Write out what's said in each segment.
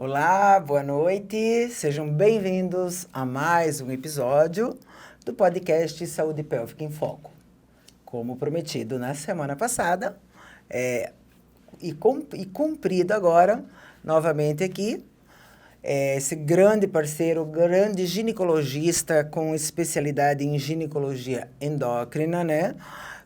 Olá, boa noite, sejam bem-vindos a mais um episódio do podcast Saúde Pélvica em Foco. Como prometido na semana passada, e cumprido agora, novamente aqui, esse grande parceiro, grande ginecologista com especialidade em ginecologia endócrina, né?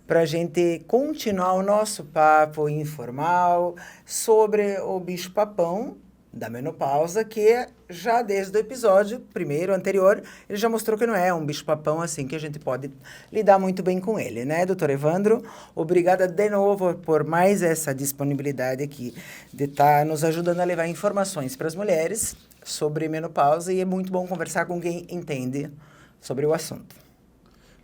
Para a gente continuar o nosso papo informal sobre o bicho-papão da menopausa, que já desde o episódio primeiro, anterior, ele já mostrou que não é um bicho-papão assim que a gente pode lidar muito bem com ele, né, doutor Evandro? Obrigada de novo por mais essa disponibilidade aqui de estar nos ajudando a levar informações para as mulheres sobre menopausa, e é muito bom conversar com quem entende sobre o assunto.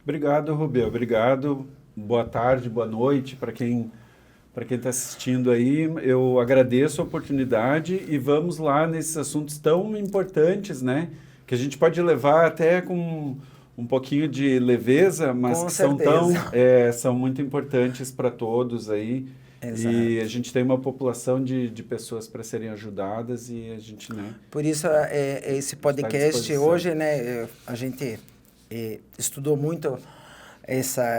Obrigado, Rubê. Obrigado. Boa tarde, boa noite para quem está assistindo aí. Eu agradeço a oportunidade e vamos lá nesses assuntos tão importantes, né? Que a gente pode levar até com um pouquinho de leveza, mas Com que certeza. são muito importantes para todos aí. Exato. E a gente tem uma população de pessoas para serem ajudadas e a gente, né? Por isso, esse Está à podcast disposição. hoje, né, a gente estudou muito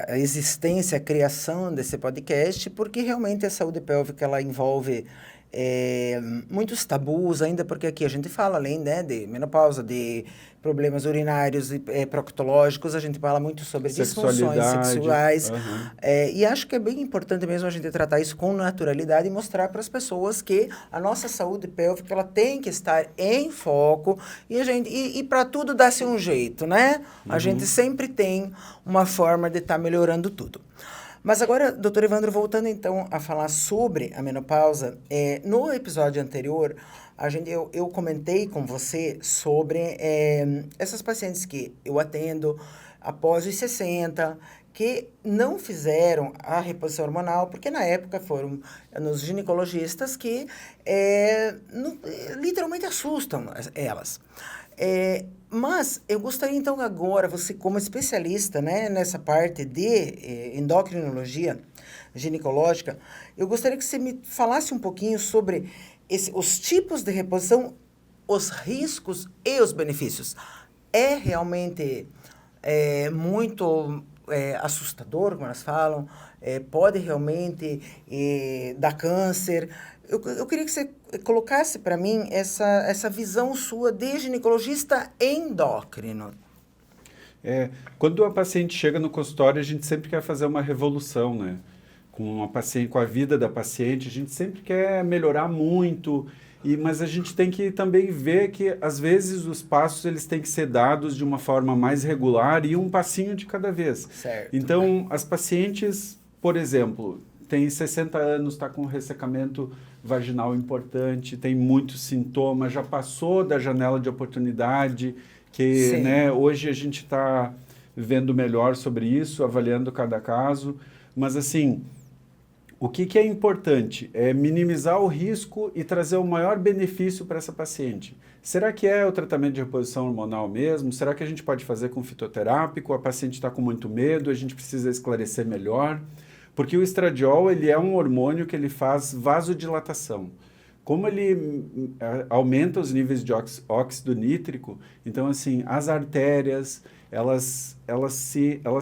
a existência, a criação desse podcast, porque realmente a saúde pélvica ela envolve muitos tabus ainda, porque aqui a gente fala, além, né, de menopausa, de problemas urinários e proctológicos, a gente fala muito sobre disfunções Sexualidade. sexuais. Aham. E acho que é bem importante mesmo a gente tratar isso com naturalidade e mostrar para as pessoas que a nossa saúde pélvica ela tem que estar em foco, e para tudo dá-se um jeito, né? A gente sempre tem uma forma de estar melhorando tudo. Mas agora, doutor Evandro, voltando então a falar sobre a menopausa, no episódio anterior, eu comentei com você sobre essas pacientes que eu atendo após os 60, que não fizeram a reposição hormonal, porque na época foram nos ginecologistas que literalmente assustam elas. Mas eu gostaria então agora, você como especialista, né, nessa parte de endocrinologia ginecológica, eu gostaria que você me falasse um pouquinho sobre os tipos de reposição, os riscos e os benefícios. É realmente muito assustador, como elas falam, pode realmente dar câncer. Eu queria que você colocasse para mim essa visão sua de ginecologista endócrino. Quando a paciente chega no consultório, a gente sempre quer fazer uma revolução, né? Com a paciente, com a vida da paciente, a gente sempre quer melhorar muito, mas a gente tem que também ver que, às vezes, os passos eles têm que ser dados de uma forma mais regular e um passinho de cada vez. Certo. Então, as pacientes, por exemplo, tem 60 anos, está com ressecamento vaginal importante, tem muitos sintomas, já passou da janela de oportunidade, que Sim. né, hoje a gente está vendo melhor sobre isso, avaliando cada caso, mas assim, o que é importante é minimizar o risco e trazer o maior benefício para essa paciente. Será que é o tratamento de reposição hormonal mesmo? Será que a gente pode fazer com fitoterápico? A paciente está com muito medo, a gente precisa esclarecer melhor. Porque o estradiol ele é um hormônio que ele faz vasodilatação. Como ele aumenta os níveis de óxido nítrico, então assim, as artérias, elas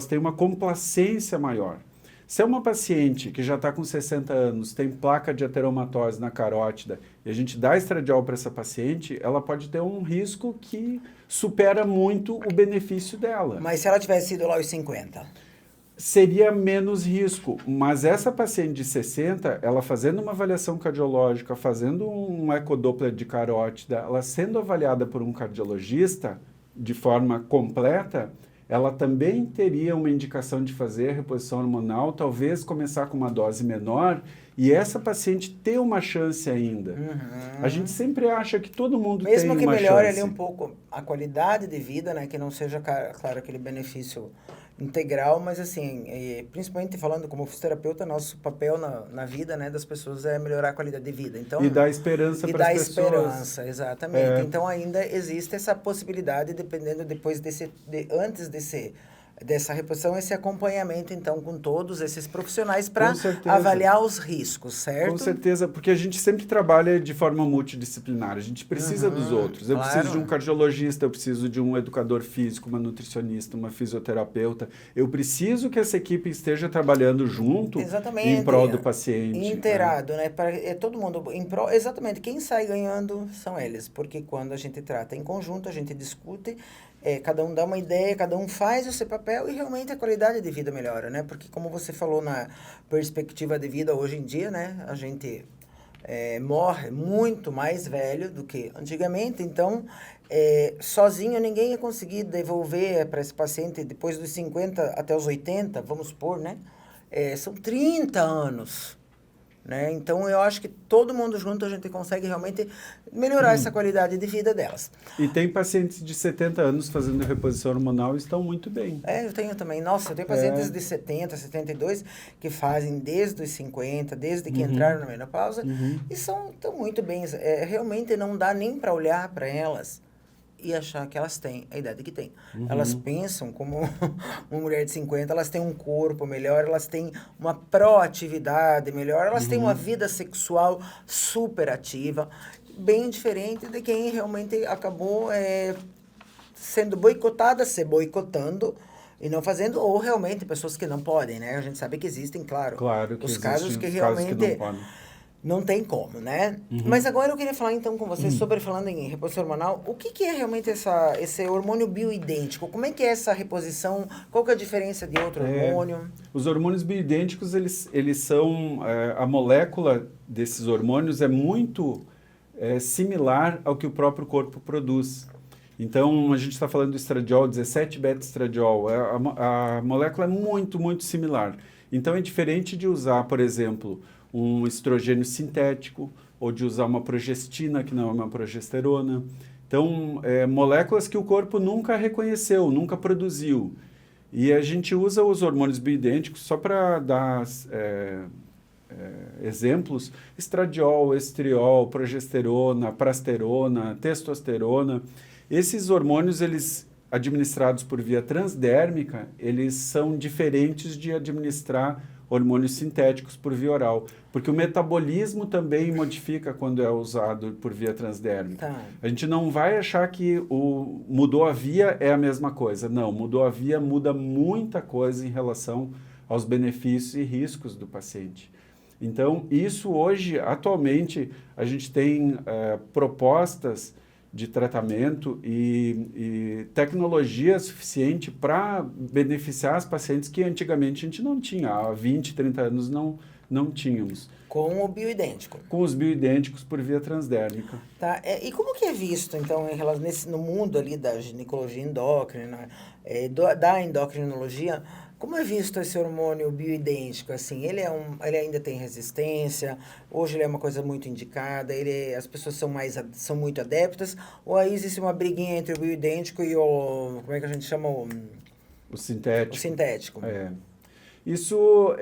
têm uma complacência maior. Se é uma paciente que já está com 60 anos, tem placa de ateromatose na carótida, e a gente dá estradiol para essa paciente, ela pode ter um risco que supera muito o benefício dela. Mas se ela tivesse ido lá aos 50? Seria menos risco, mas essa paciente de 60, ela fazendo uma avaliação cardiológica, fazendo um ecodoppler de carótida, ela sendo avaliada por um cardiologista de forma completa, ela também teria uma indicação de fazer a reposição hormonal, talvez começar com uma dose menor, e essa paciente ter uma chance ainda. A gente sempre acha que todo mundo tem uma chance. Mesmo que melhore ali um pouco a qualidade de vida, né? Que não seja, claro, aquele benefício integral, mas assim, principalmente falando como fisioterapeuta, nosso papel na vida, né, das pessoas é melhorar a qualidade de vida. Então, e dar esperança para as pessoas. E dar esperança, exatamente. Então ainda existe essa possibilidade, dependendo antes desse dessa reposição, esse acompanhamento, então, com todos esses profissionais para Com certeza. avaliar os riscos, certo? Com certeza, porque a gente sempre trabalha de forma multidisciplinar, a gente precisa dos outros. Eu claro. preciso de um cardiologista, eu preciso de um educador físico, uma nutricionista, uma fisioterapeuta. Eu preciso que essa equipe esteja trabalhando junto em prol do paciente. Inteirado, né? Todo mundo em prol, exatamente, quem sai ganhando são eles, porque quando a gente trata em conjunto, a gente discute, cada um dá uma ideia, cada um faz o seu papel e realmente a qualidade de vida melhora, né? Porque como você falou na perspectiva de vida hoje em dia, né? A gente morre muito mais velho do que antigamente, então sozinho ninguém ia conseguir devolver para esse paciente depois dos 50 até os 80, vamos supor, né? São 30 anos. Né? Então, eu acho que todo mundo junto a gente consegue realmente melhorar essa qualidade de vida delas. E tem pacientes de 70 anos fazendo reposição hormonal e estão muito bem. Eu tenho também. Nossa, eu tenho pacientes de 70, 72 que fazem desde os 50, desde que entraram na menopausa e estão muito bem. Realmente não dá nem para olhar para elas e achar que elas têm a idade que têm. Elas pensam como uma mulher de 50, elas têm um corpo melhor, elas têm uma proatividade melhor, elas têm uma vida sexual super ativa, bem diferente de quem realmente acabou sendo boicotada, se boicotando e não fazendo, ou realmente pessoas que não podem, né? A gente sabe que existem, claro que os casos que casos realmente... que não podem. Não tem como, né? Mas agora eu queria falar então com você sobre, falando em reposição hormonal, o que é realmente esse hormônio bioidêntico? Como é que é essa reposição? Qual que é a diferença de outro hormônio? Os hormônios bioidênticos, eles são... a molécula desses hormônios é muito similar ao que o próprio corpo produz. Então, a gente está falando do estradiol, 17-beta-estradiol. A molécula é muito, muito similar. Então, é diferente de usar, por exemplo, um estrogênio sintético, ou de usar uma progestina, que não é uma progesterona. Então, moléculas que o corpo nunca reconheceu, nunca produziu. E a gente usa os hormônios bioidênticos, só para dar exemplos, estradiol, estriol, progesterona, prasterona, testosterona. Esses hormônios, eles administrados por via transdérmica, eles são diferentes de administrar hormônios sintéticos por via oral, porque o metabolismo também modifica quando é usado por via transdérmica. Tá. A gente não vai achar que mudou a via é a mesma coisa. Não, mudou a via muda muita coisa em relação aos benefícios e riscos do paciente. Então, isso hoje, atualmente, a gente tem propostas de tratamento e tecnologia suficiente para beneficiar as pacientes que antigamente a gente não tinha. Há 20, 30 anos não tínhamos. Com o bioidêntico. Com os bioidênticos por via transdérmica. Tá. E como que é visto, então, no mundo ali da ginecologia endócrina, da endocrinologia, como é visto esse hormônio bioidêntico? Assim, ele ainda tem resistência? Hoje ele é uma coisa muito indicada? As pessoas são muito adeptas? Ou aí existe uma briguinha entre o bioidêntico e como é que a gente chama? O sintético. O sintético. Isso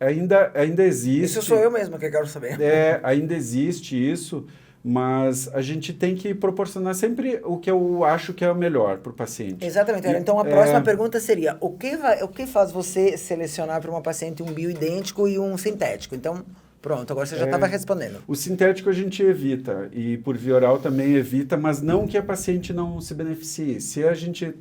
ainda existe. Isso sou eu mesmo que quero saber. Ainda existe isso, mas a gente tem que proporcionar sempre o que eu acho que é o melhor para o paciente. Exatamente. Então, a próxima pergunta seria, o que faz você selecionar para uma paciente um bioidêntico e um sintético? Então, pronto, agora você já estava respondendo. O sintético a gente evita, e por via oral também evita, mas não que a paciente não se beneficie. Se a gente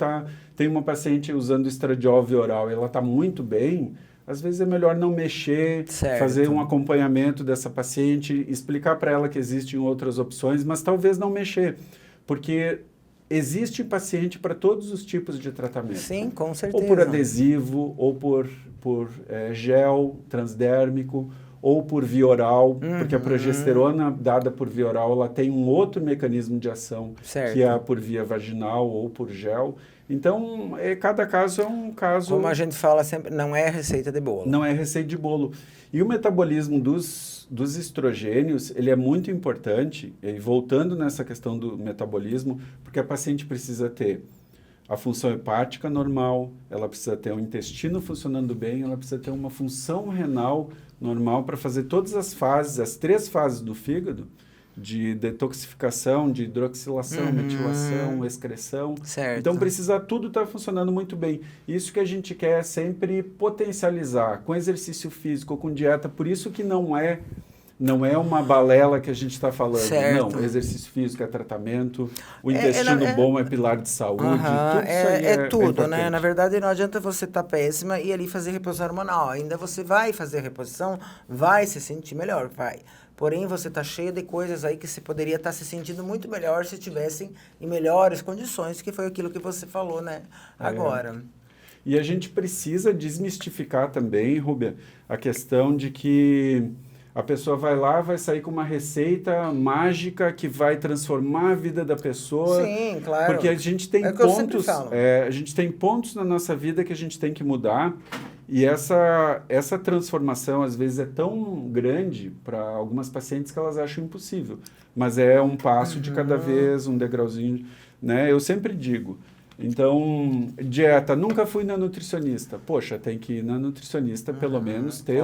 tem uma paciente usando estradiol via oral e ela está muito bem, às vezes é melhor não mexer, fazer um acompanhamento dessa paciente, explicar para ela que existem outras opções, mas talvez não mexer, porque existe paciente para todos os tipos de tratamento. Sim, com certeza. Ou por adesivo, ou por gel transdérmico, ou por via oral, porque a progesterona dada por via oral, ela tem um outro mecanismo de ação, que é por via vaginal ou por gel. Então, cada caso é um caso... Como a gente fala sempre, não é receita de bolo. Não é receita de bolo. E o metabolismo dos estrogênios, ele é muito importante, e voltando nessa questão do metabolismo, porque a paciente precisa ter a função hepática normal, ela precisa ter o intestino funcionando bem, ela precisa ter uma função renal normal para fazer todas as 3 fases do fígado, de detoxificação, de hidroxilação, metilação, excreção. Certo. Então precisa tudo estar funcionando muito bem. Isso que a gente quer sempre potencializar com exercício físico, com dieta. Por isso que não é uma balela que a gente está falando. Certo. Não, exercício físico é tratamento, o intestino bom é pilar de saúde, tudo isso aí é tudo, né? importante. Na verdade, não adianta você estar péssima e ali fazer reposição hormonal. Ainda você vai fazer reposição, vai se sentir melhor, vai. Porém, você está cheio de coisas aí que você poderia estar se sentindo muito melhor se tivessem em melhores condições, que foi aquilo que você falou, né? Agora. E a gente precisa desmistificar também, Rúbia, a questão de que a pessoa vai lá, vai sair com uma receita mágica que vai transformar a vida da pessoa. Sim, claro. Porque a gente tem a gente tem pontos na nossa vida que a gente tem que mudar. E essa transformação, às vezes, é tão grande para algumas pacientes que elas acham impossível. Mas é um passo de cada vez, um degrauzinho, né? Eu sempre digo. Então, dieta, nunca fui na nutricionista. Poxa, tem que ir na nutricionista, pelo menos, ter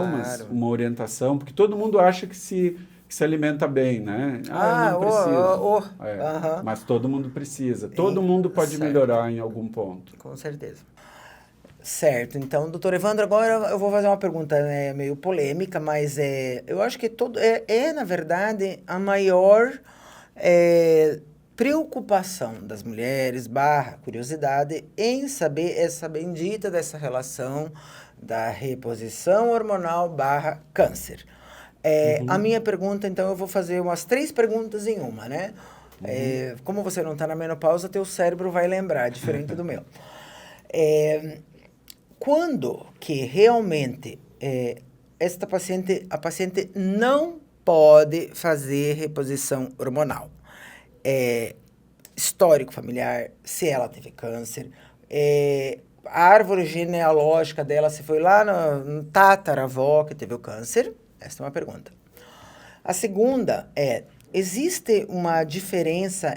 uma orientação, porque todo mundo acha que se alimenta bem, né? Eu não preciso. Mas todo mundo precisa. Todo mundo pode melhorar em algum ponto. Com certeza. Certo, então, doutor Evandro, agora eu vou fazer uma pergunta meio polêmica, mas eu acho que na verdade, a maior preocupação das mulheres, curiosidade, em saber essa bendita dessa relação da reposição hormonal / câncer. A minha pergunta, então, eu vou fazer umas 3 perguntas em uma, né? Como você não está na menopausa, teu cérebro vai lembrar, diferente do meu. Quando que realmente a paciente não pode fazer reposição hormonal? Histórico familiar, se ela teve câncer, a árvore genealógica dela, se foi lá no tataravó que teve o câncer? Essa é uma pergunta. A segunda existe uma diferença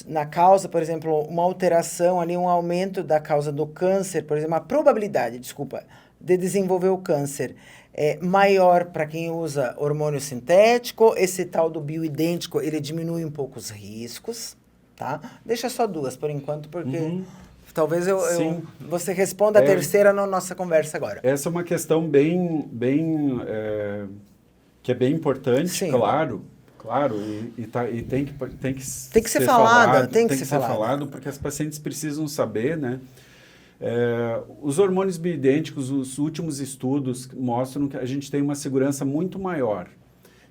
na causa, por exemplo, uma alteração ali, um aumento da causa do câncer, por exemplo, a probabilidade, de desenvolver o câncer é maior para quem usa hormônio sintético, esse tal do bioidêntico, ele diminui um pouco os riscos, tá? Deixa só 2 por enquanto, porque talvez você responda a terceira na nossa conversa agora. Essa é uma questão que é bem importante, Sim. Claro, e tem que ser falado, tem que ser falado, porque as pacientes precisam saber, né? Os hormônios bioidênticos, os últimos estudos mostram que a gente tem uma segurança muito maior.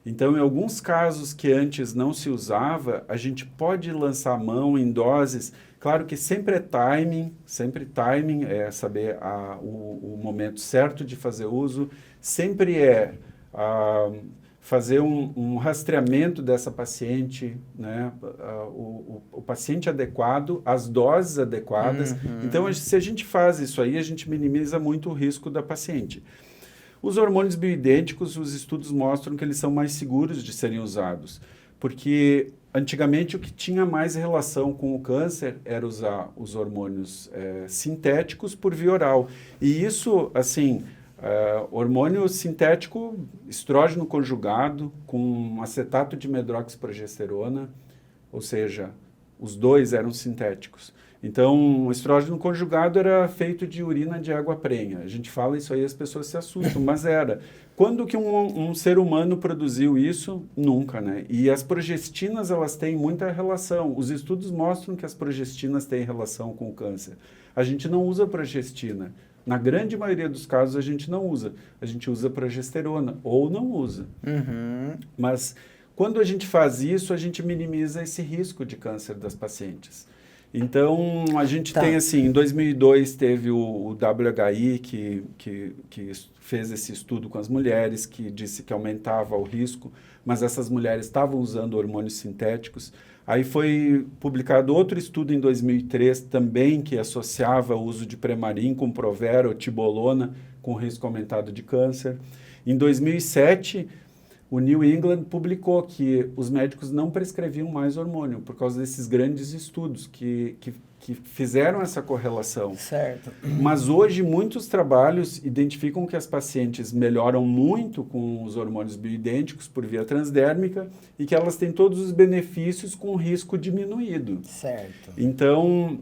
Então, em alguns casos que antes não se usava, a gente pode lançar a mão em doses. Claro que sempre timing é saber o momento certo de fazer uso, sempre fazer um rastreamento dessa paciente, né? O paciente adequado, as doses adequadas. Então, se a gente faz isso aí, a gente minimiza muito o risco da paciente. Os hormônios bioidênticos, os estudos mostram que eles são mais seguros de serem usados, porque antigamente o que tinha mais relação com o câncer era usar os hormônios sintéticos por via oral. E isso, assim, hormônio sintético, estrógeno conjugado com acetato de medroxiprogesterona, ou seja, os dois eram sintéticos. Então, o estrógeno conjugado era feito de urina de água prenha. A gente fala isso aí, as pessoas se assustam, mas era. Quando que um ser humano produziu isso? Nunca, né? E as progestinas, elas têm muita relação. Os estudos mostram que as progestinas têm relação com o câncer. A gente não usa progestina. Na grande maioria dos casos, a gente não usa. A gente usa progesterona, ou não usa. Mas, quando a gente faz isso, a gente minimiza esse risco de câncer das pacientes. Então, a gente tem assim, em 2002 teve o WHI que fez esse estudo com as mulheres, que disse que aumentava o risco, mas essas mulheres estavam usando hormônios sintéticos. Aí foi publicado outro estudo em 2003 também, que associava o uso de Premarin com Provera ou Tibolona com risco aumentado de câncer. Em 2007... o New England publicou que os médicos não prescreviam mais hormônio por causa desses grandes estudos que que fizeram essa correlação. Certo. Mas hoje muitos trabalhos identificam que as pacientes melhoram muito com os hormônios bioidênticos por via transdérmica e que elas têm todos os benefícios com risco diminuído. Certo. Então,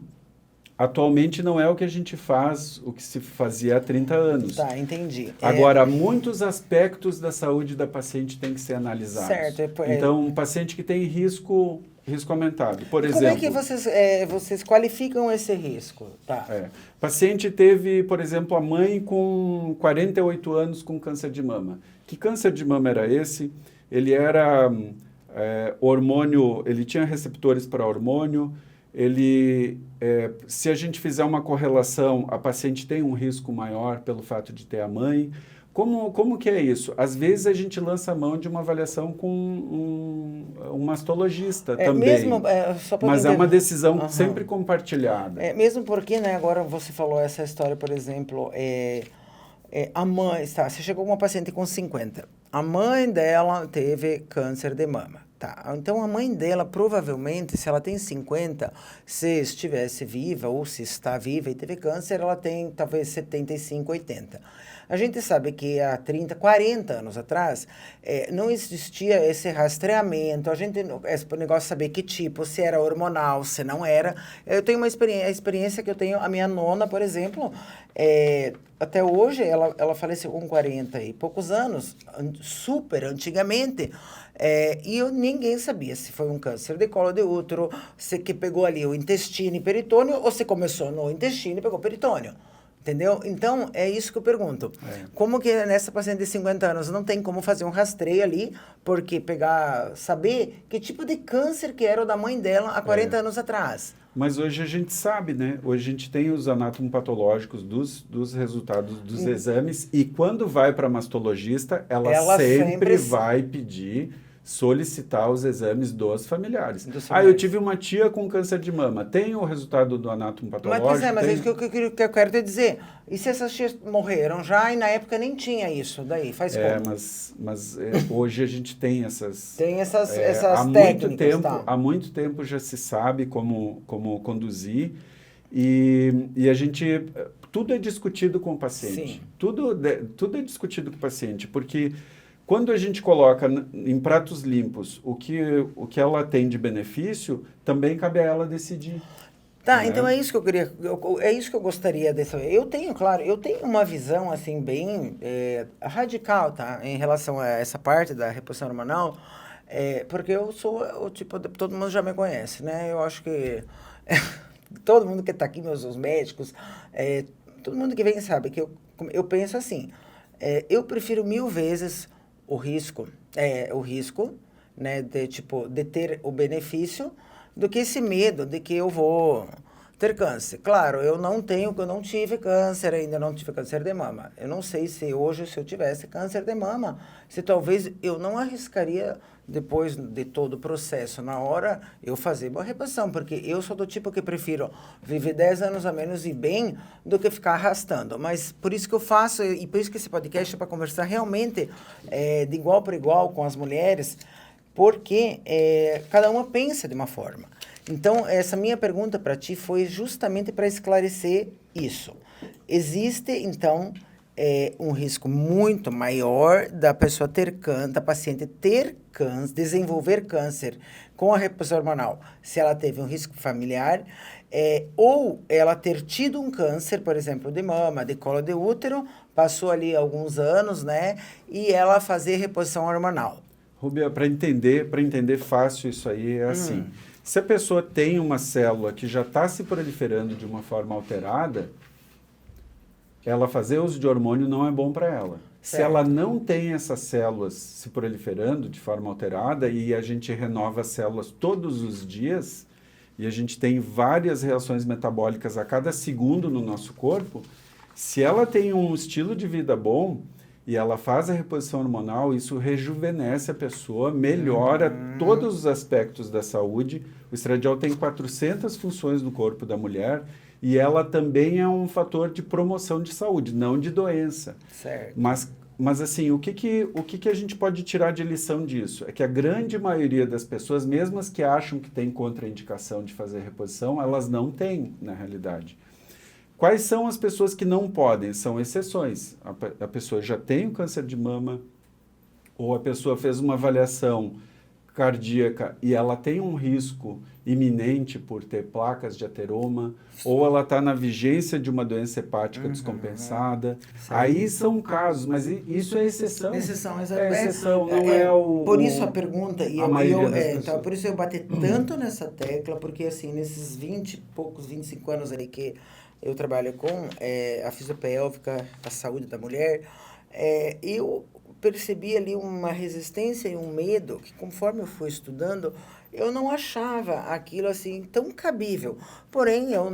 atualmente não é o que a gente faz, o que se fazia há 30 anos. Tá, entendi. Agora, muitos aspectos da saúde da paciente têm que ser analisados. Certo. Então, um paciente que tem risco aumentado, por exemplo. Como é que vocês qualificam esse risco? Tá. Paciente teve, por exemplo, a mãe com 48 anos com câncer de mama. Que câncer de mama era esse? Ele era hormônio, ele tinha receptores para hormônio, se a gente fizer uma correlação, a paciente tem um risco maior pelo fato de ter a mãe. Como que é isso? Às vezes a gente lança a mão de uma avaliação com um mastologista também, mesmo, mas é uma decisão sempre compartilhada. Mesmo porque, né, agora você falou essa história, por exemplo, a mãe, você chegou com uma paciente com 50, a mãe dela teve câncer de mama. Tá, então a mãe dela provavelmente, se ela tem 50, se estivesse viva ou se está viva e teve câncer, ela tem talvez 75, 80. A gente sabe que há 30, 40 anos atrás, não existia esse rastreamento, esse negócio de saber que tipo, se era hormonal, se não era. Eu tenho a experiência que eu tenho, a minha nona, por exemplo, até hoje, ela faleceu com 40 e poucos anos, super antigamente, e ninguém sabia se foi um câncer de colo de útero, se que pegou ali o intestino e peritônio, ou se começou no intestino e pegou peritônio. Entendeu? Então, é isso que eu pergunto. Como que nessa paciente de 50 anos não tem como fazer um rastreio ali, porque saber que tipo de câncer que era o da mãe dela há 40 anos atrás? Mas hoje a gente sabe, né? Hoje a gente tem os anatomopatológicos dos resultados dos exames e quando vai para a mastologista, ela sempre vai pedir, solicitar os exames dos familiares. Eu tive uma tia com câncer de mama. Tem o resultado do anatomopatológico? Mas é isso que eu quero te dizer. E se essas tias morreram já e na época nem tinha isso? Daí, faz como? Mas hoje a gente tem essas... Tem essas há técnicas, há muito tempo já se sabe como conduzir e a gente... Tudo é discutido com o paciente. Sim. Tudo é discutido com o paciente, porque... Quando a gente coloca em pratos limpos o que ela tem de benefício, também cabe a ela decidir. Tá, então é isso que eu queria, é isso que eu gostaria de saber. Eu tenho uma visão, assim, bem radical, tá, em relação a essa parte da reposição hormonal, porque eu sou o tipo, todo mundo já me conhece, né? Eu acho que todo mundo que está aqui, os médicos, todo mundo que vem sabe que eu penso assim, eu prefiro 1000 vezes o risco, né, de ter o benefício, do que esse medo de que eu vou ter câncer. Claro, eu não tive câncer ainda, não tive câncer de mama. Eu não sei se hoje, se eu tivesse câncer de mama, se talvez eu não arriscaria, depois de todo o processo, na hora, eu fazer uma reposição, porque eu sou do tipo que prefiro viver 10 anos a menos e bem do que ficar arrastando. Mas por isso que eu faço, e por isso que esse podcast é para conversar realmente de igual para igual com as mulheres, porque cada uma pensa de uma forma. Então, essa minha pergunta para ti foi justamente para esclarecer isso. Existe, então, um risco muito maior da pessoa da paciente ter câncer, desenvolver câncer com a reposição hormonal, se ela teve um risco familiar, ou ela ter tido um câncer, por exemplo, de mama, de colo de útero, passou ali alguns anos, né, e ela fazer reposição hormonal. Rubia, para entender fácil isso aí, é assim. Se a pessoa tem uma célula que já está se proliferando de uma forma alterada, ela fazer uso de hormônio não é bom para ela. Certo. Se ela não tem essas células se proliferando de forma alterada e a gente renova as células todos os dias e a gente tem várias reações metabólicas a cada segundo no nosso corpo, se ela tem um estilo de vida bom e ela faz a reposição hormonal, isso rejuvenesce a pessoa, melhora todos os aspectos da saúde. O estradiol tem 400 funções no corpo da mulher e ela também é um fator de promoção de saúde, não de doença. Certo. Mas Mas assim, o que a gente pode tirar de lição disso? É que a grande maioria das pessoas, mesmo as que acham que tem contraindicação de fazer reposição, elas não têm, na realidade. Quais são as pessoas que não podem? São exceções. A pessoa já tem o câncer de mama, ou a pessoa fez uma avaliação cardíaca e ela tem um risco iminente por ter placas de ateroma, ou ela está na vigência de uma doença hepática descompensada. Aí são casos, mas isso é exceção. Exceção, é exceção, não é o... Por isso a pergunta, então, por isso eu bati tanto nessa tecla, porque assim, nesses 20 e poucos, 25 anos aí que eu trabalho com a fisiopélvica, a saúde da mulher, eu percebi ali uma resistência e um medo que, conforme eu fui estudando, eu não achava aquilo assim tão cabível. Porém, eu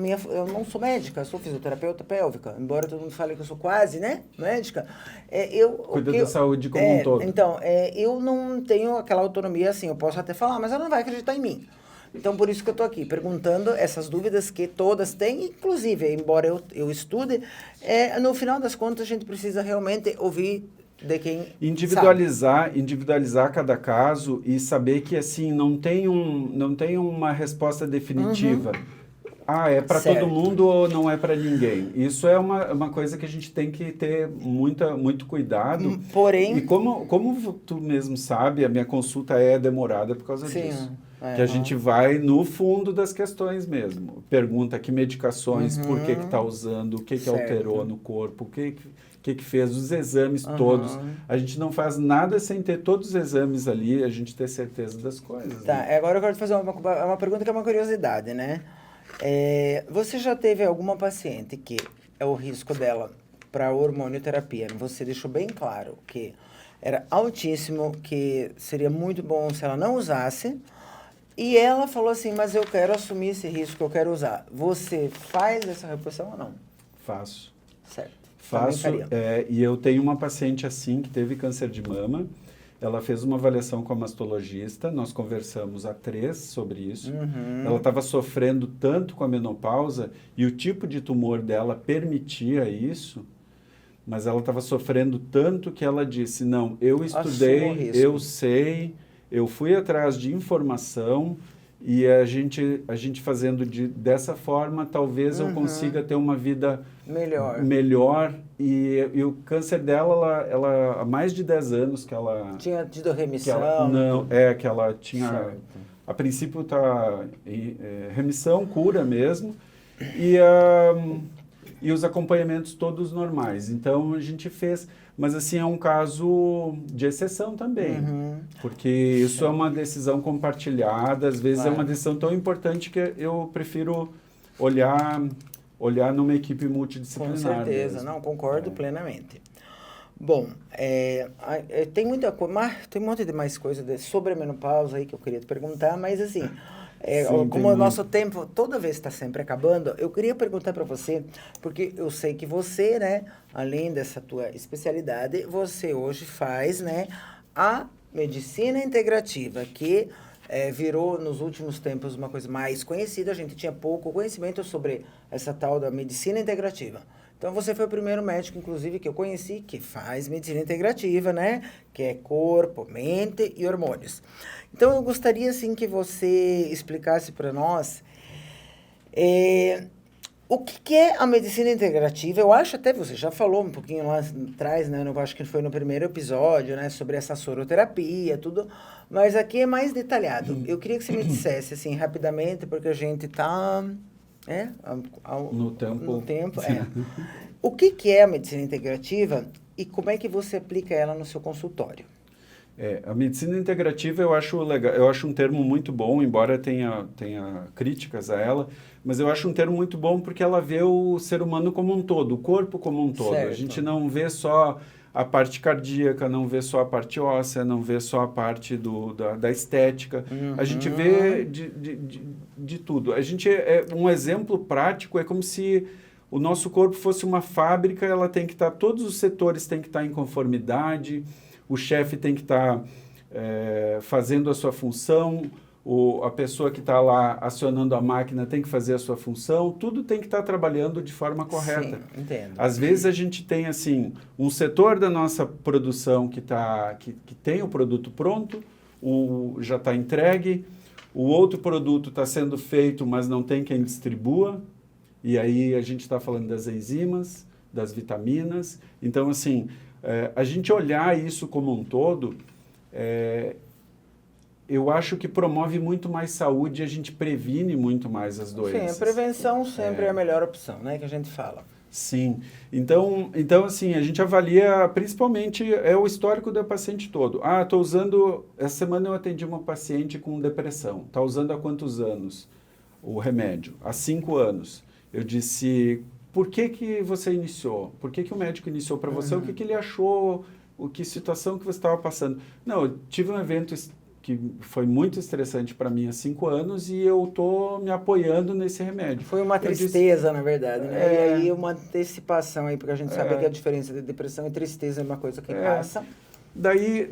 não sou médica, sou fisioterapeuta pélvica, embora todo mundo fale que eu sou quase, né, médica. Cuida da saúde como um todo. Então, eu não tenho aquela autonomia assim, eu posso até falar, mas ela não vai acreditar em mim. Então, por isso que eu estou aqui, perguntando essas dúvidas que todas têm, inclusive, embora eu estude, no final das contas, a gente precisa realmente ouvir de quem individualizar cada caso e saber que assim não tem uma resposta definitiva. É para todo mundo ou não é para ninguém. Isso é uma coisa que a gente tem que ter muito cuidado. Porém, e como tu mesmo sabe, a minha consulta é demorada por causa disso. Que a gente vai no fundo das questões mesmo. Pergunta que medicações, por que está usando, o que alterou no corpo, o que fez, os exames todos. A gente não faz nada sem ter todos os exames ali, a gente ter certeza das coisas. Tá, né? agora eu quero te fazer uma pergunta que é uma curiosidade, né? Você já teve alguma paciente que é o risco dela para hormonioterapia? Você deixou bem claro que era altíssimo, que seria muito bom se ela não usasse. E ela falou assim, mas eu quero assumir esse risco, eu quero usar. Você faz essa reposição ou não? Faço. Certo. Faço, e eu tenho uma paciente assim que teve câncer de mama. Ela fez uma avaliação com a mastologista, nós conversamos a 3 sobre isso. Ela estava sofrendo tanto com a menopausa e o tipo de tumor dela permitia isso, mas ela estava sofrendo tanto que ela disse, não, eu estudei, eu sei, eu fui atrás de informação e a gente fazendo dessa forma, talvez eu consiga ter uma vida melhor. E o câncer dela, ela há mais de 10 anos que ela... Tinha tido remissão? Que ela tinha... Certo. A princípio está em remissão, cura mesmo, e os acompanhamentos todos normais. Então, a gente fez... Mas, assim, é um caso de exceção também, porque isso é uma decisão compartilhada, às vezes é uma decisão tão importante que eu prefiro olhar numa equipe multidisciplinar. Com certeza, não, concordo plenamente. Bom, tem muita coisa, tem um monte de mais coisa sobre a menopausa aí que eu queria te perguntar, mas assim... como o nosso tempo toda vez está sempre acabando, eu queria perguntar para você, porque eu sei que você, né, além dessa tua especialidade, você hoje faz, né, a medicina integrativa, que virou nos últimos tempos uma coisa mais conhecida. A gente tinha pouco conhecimento sobre essa tal da medicina integrativa. Então, você foi o primeiro médico, inclusive, que eu conheci que faz medicina integrativa, né? Que é corpo, mente e hormônios. Então, eu gostaria, assim, que você explicasse para nós o que é a medicina integrativa. Eu acho até, você já falou um pouquinho lá atrás, né? Eu acho que foi no primeiro episódio, né? Sobre essa soroterapia, tudo. Mas aqui é mais detalhado. Eu queria que você me dissesse, assim, rapidamente, porque a gente está... no tempo. O que é a medicina integrativa e como é que você aplica ela no seu consultório? A medicina integrativa eu acho legal, eu acho um termo muito bom, embora tenha críticas a ela, mas eu acho um termo muito bom porque ela vê o ser humano como um todo, o corpo como um todo. Certo. A gente não vê só a parte cardíaca, não vê só a parte óssea, não vê só a parte da estética. A gente vê de tudo. A gente um exemplo prático é como se o nosso corpo fosse uma fábrica, ela tem que estar, todos os setores têm que estar em conformidade, o chefe tem que estar fazendo a sua função, a pessoa que está lá acionando a máquina tem que fazer a sua função, tudo tem que estar trabalhando de forma correta. Sim, entendo. Às vezes a gente tem assim um setor da nossa produção que tem o produto pronto, já está entregue, o outro produto está sendo feito, mas não tem quem distribua, e aí a gente está falando das enzimas, das vitaminas. Então, assim, a gente olhar isso como um todo, eu acho que promove muito mais saúde e a gente previne muito mais as doenças. Sim, a prevenção sempre é a melhor opção, né, que a gente fala. Sim. Então, assim, a gente avalia principalmente o histórico do paciente todo. Estou usando... Essa semana eu atendi uma paciente com depressão. Está usando há quantos anos o remédio? Há 5 anos. Eu disse, por que você iniciou? Por que o médico iniciou para você? O que ele achou? Que situação que você estava passando? Não, eu tive um evento que foi muito estressante para mim há 5 anos e eu estou me apoiando nesse remédio. Foi uma tristeza, na verdade, né? E aí uma antecipação aí, porque a gente sabe que a diferença de depressão e tristeza é uma coisa que passa. Daí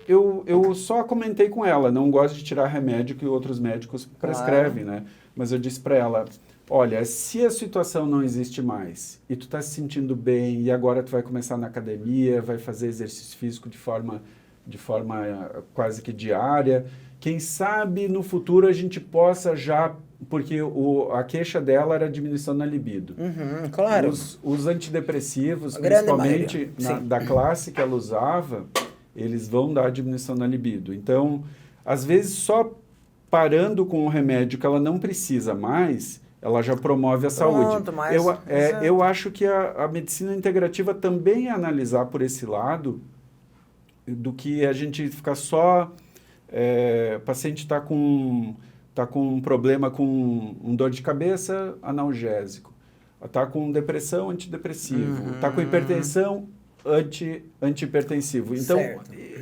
eu só comentei com ela, não gosto de tirar remédio que outros médicos prescrevem, né? Mas eu disse para ela, olha, se a situação não existe mais e tu está se sentindo bem e agora tu vai começar na academia, vai fazer exercício físico de forma quase que diária. Quem sabe no futuro a gente possa já... Porque a queixa dela era a diminuição na libido. Claro. Os antidepressivos, principalmente da classe que ela usava, eles vão dar diminuição na libido. Então, às vezes, só parando com o remédio que ela não precisa mais, ela já promove a saúde. Eu acho que a medicina integrativa também é analisar por esse lado do que a gente ficar só... o paciente está com um problema com dor de cabeça, analgésico. Está com depressão, antidepressivo. Está com hipertensão, antihipertensivo. Então,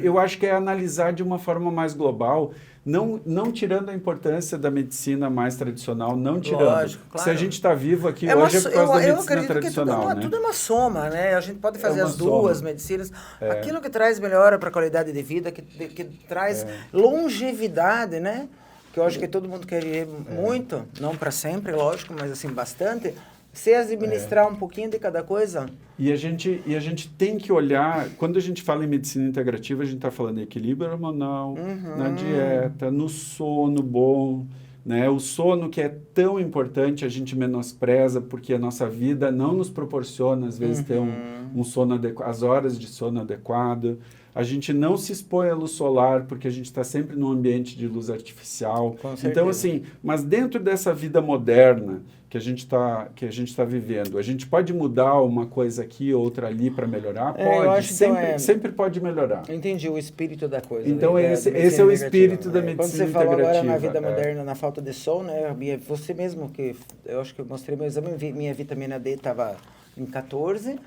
eu acho que é analisar de uma forma mais global, não tirando a importância da medicina mais tradicional, não tirando. Lógico, claro. Se a gente está vivo aqui hoje é por causa da medicina tradicional. Que tudo é uma soma, né? A gente pode fazer as duas medicinas. Aquilo que traz melhora para a qualidade de vida, que traz longevidade, né? Que eu acho que todo mundo quer viver muito, não para sempre, lógico, mas assim, bastante. Se administrar um pouquinho de cada coisa. E a gente tem que olhar, quando a gente fala em medicina integrativa, a gente está falando em equilíbrio hormonal, na dieta, no sono bom, né? O sono que é tão importante, a gente menospreza, porque a nossa vida não nos proporciona, às vezes, ter um sono adequado, as horas de sono adequado. A gente não se expõe à luz solar, porque a gente está sempre num ambiente de luz artificial. Então, assim, mas dentro dessa vida moderna que a gente está vivendo, a gente pode mudar uma coisa aqui, outra ali para melhorar? Pode, sempre pode melhorar. Eu entendi o espírito da coisa. Então, esse é o espírito da medicina integrativa. Quando você falou agora na vida moderna, na falta de sol, né? Você mesmo, que eu acho que eu mostrei meu exame, minha vitamina D estava em 14.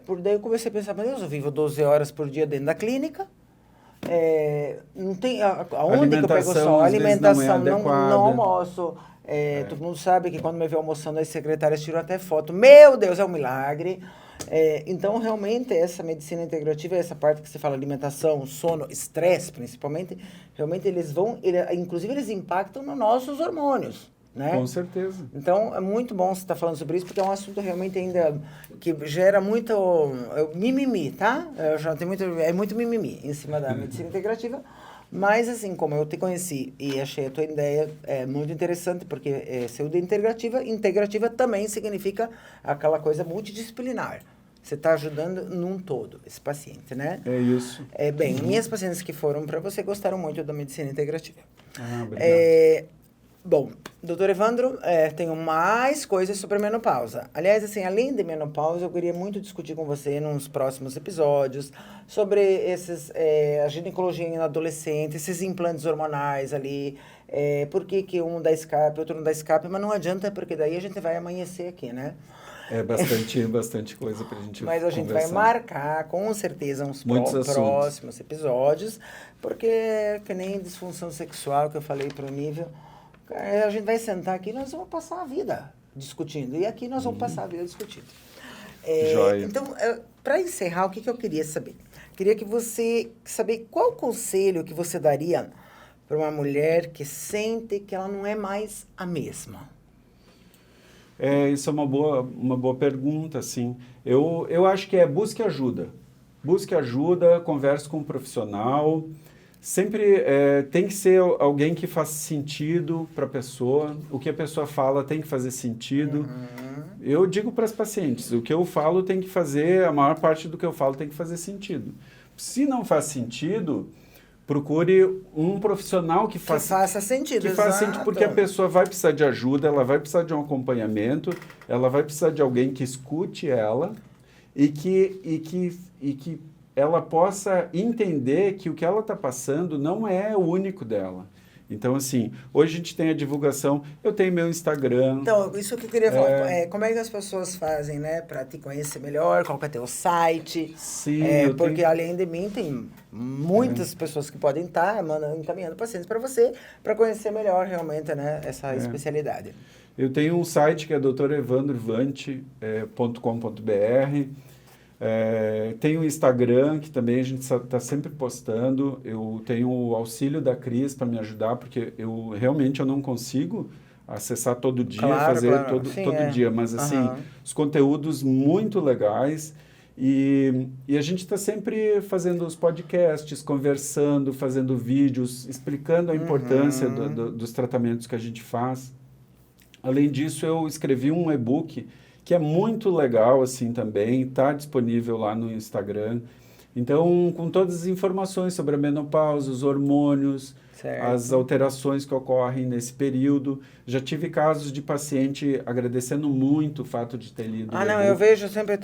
Por daí eu comecei a pensar, meu Deus, eu vivo 12 horas por dia dentro da clínica, não tem aonde que eu pego o sol? A alimentação não almoço. Todo mundo sabe que quando me vê almoçando, as secretárias tiram até foto. Meu Deus, é um milagre. Então, realmente, essa medicina integrativa, essa parte que você fala, alimentação, sono, estresse, principalmente, realmente inclusive eles impactam nos nossos hormônios. Né? Com certeza. Então, é muito bom você estar falando sobre isso, porque é um assunto realmente ainda que gera muito mimimi, tá? É muito mimimi em cima da medicina integrativa. Mas, assim, como eu te conheci e achei a tua ideia muito interessante, porque saúde integrativa também significa aquela coisa multidisciplinar. Você está ajudando num todo esse paciente, né? É isso. Bem, minhas pacientes que foram para você gostaram muito da medicina integrativa. Obrigado. Bom, doutor Evandro, tenho mais coisas sobre a menopausa. Aliás, assim, além de menopausa, eu queria muito discutir com você nos próximos episódios sobre a ginecologia em adolescente, esses implantes hormonais ali, por que um dá escape, outro não dá escape, mas não adianta, porque daí a gente vai amanhecer aqui, né? Bastante coisa pra gente Mas a gente vai marcar, com certeza, uns próximos episódios, porque que nem disfunção sexual que eu falei pro nível... A gente vai sentar aqui e nós vamos passar a vida discutindo. E aqui nós vamos passar a vida discutindo. Joia. Então, para encerrar, o que eu queria saber? Queria que você saber qual conselho que você daria para uma mulher que sente que ela não é mais a mesma? Isso é uma boa pergunta, assim. Eu acho que busque ajuda. Busque ajuda, converse com um profissional. Sempre tem que ser alguém que faça sentido para a pessoa. O que a pessoa fala tem que fazer sentido. Eu digo para as pacientes, o que eu falo tem que fazer, a maior parte do que eu falo tem que fazer sentido. Se não faz sentido, procure um profissional que faça sentido, que faça sentido, porque a pessoa vai precisar de ajuda, ela vai precisar de um acompanhamento, ela vai precisar de alguém que escute ela e que ela possa entender que o que ela está passando não é o único dela. Então, assim, hoje a gente tem a divulgação, eu tenho meu Instagram. Então, isso que eu queria falar, como é que as pessoas fazem, né, para te conhecer melhor, qual que é teu site? Sim, porque além de mim, tem muitas pessoas que podem estar encaminhando pacientes para você, para conhecer melhor realmente, né, essa especialidade. Eu tenho um site que é drevandrovante.com.br. Tenho o Instagram, que também a gente está sempre postando. Eu tenho o auxílio da Cris para me ajudar, porque eu realmente não consigo acessar todo dia, fazer todo dia. Mas, assim, os conteúdos muito legais. E a gente está sempre fazendo os podcasts, conversando, fazendo vídeos, explicando a importância dos tratamentos que a gente faz. Além disso, eu escrevi um e-book que é muito legal assim também, está disponível lá no Instagram. Então, com todas as informações sobre a menopausa, os hormônios, as alterações que ocorrem nesse período. Já tive casos de paciente agradecendo muito o fato de ter lido. Eu vejo sempre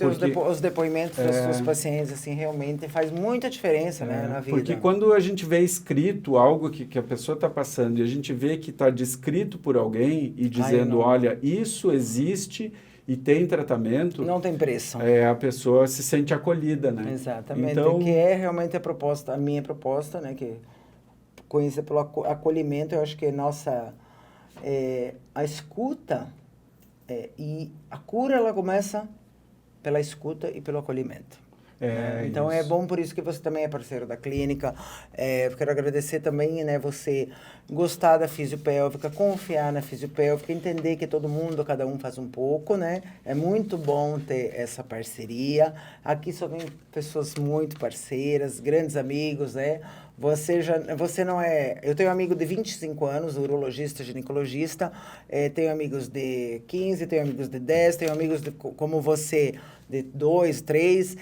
os depoimentos dos seus pacientes, assim, realmente faz muita diferença, né, na vida. Porque quando a gente vê escrito algo que a pessoa está passando e a gente vê que está descrito por alguém e dizendo, olha, isso existe e tem tratamento... Não tem preço. A pessoa se sente acolhida, né? Exatamente, então, que é realmente a minha proposta, né, que conhecer pelo acolhimento, eu acho que a escuta e a cura, ela começa pela escuta e pelo acolhimento. Então, é bom por isso que você também é parceiro da clínica. Eu quero agradecer também, né, você gostar da fisiopélvica, confiar na fisiopélvica, entender que cada um faz um pouco, né? É muito bom ter essa parceria. Aqui só tem pessoas muito parceiras, grandes amigos, né? Você não é... Eu tenho um amigo de 25 anos, urologista, ginecologista, tenho amigos de 15, tenho amigos de 10, tenho amigos como você de 2, 3,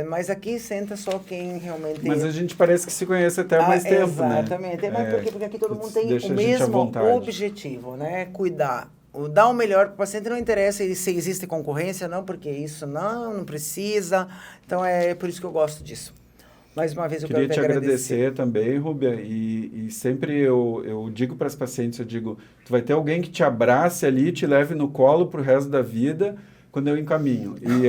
mas aqui senta só quem realmente... Mas a gente parece que se conhece até há mais tempo, exatamente. né? Porque aqui todo mundo tem o mesmo objetivo, né? Cuidar. Dar o melhor para o paciente, não interessa se existe concorrência, não, porque isso não precisa. Então, é por isso que eu gosto disso. Mais uma vez, eu queria te agradecer também, Rúbia, e sempre eu digo para as pacientes, tu vai ter alguém que te abrace ali, te leve no colo para o resto da vida, quando eu encaminho. E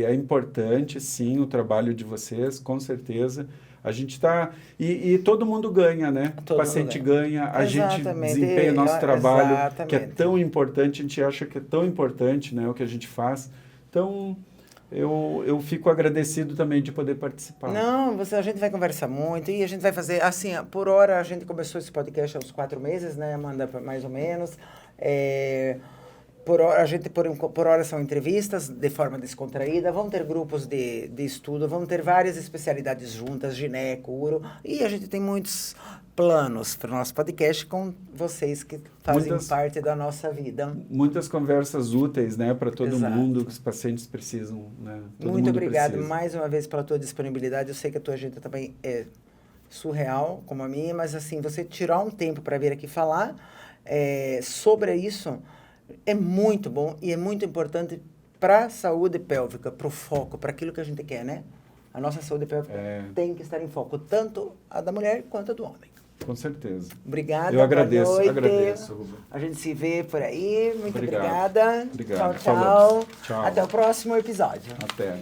é importante, sim, o trabalho de vocês, com certeza. A gente está... E todo mundo ganha, né? O paciente ganha, a gente desempenha o nosso trabalho, que é tão importante, a gente acha que é tão importante, né, o que a gente faz. Então, eu fico agradecido também de poder participar. Não, a gente vai conversar muito e a gente vai fazer... Assim, por hora, a gente começou esse podcast há uns 4 meses, né, Amanda, mais ou menos. Por hora são entrevistas de forma descontraída, vão ter grupos de estudo, vão ter várias especialidades juntas, gineco, uro, e a gente tem muitos planos para o nosso podcast com vocês que fazem parte da nossa vida. Muitas conversas úteis, né, para todo mundo, que os pacientes precisam, né? Muito obrigado mais uma vez pela tua disponibilidade. Eu sei que a tua agenda também é surreal, como a minha, mas assim, você tirar um tempo para vir aqui falar sobre isso é muito bom e é muito importante para a saúde pélvica, para o foco, para aquilo que a gente quer, né? A nossa saúde pélvica tem que estar em foco, tanto a da mulher quanto a do homem. Com certeza. Obrigada. Eu agradeço, Rubia. A gente se vê por aí. Muito obrigada. Obrigado. Tchau. Até o próximo episódio. Até.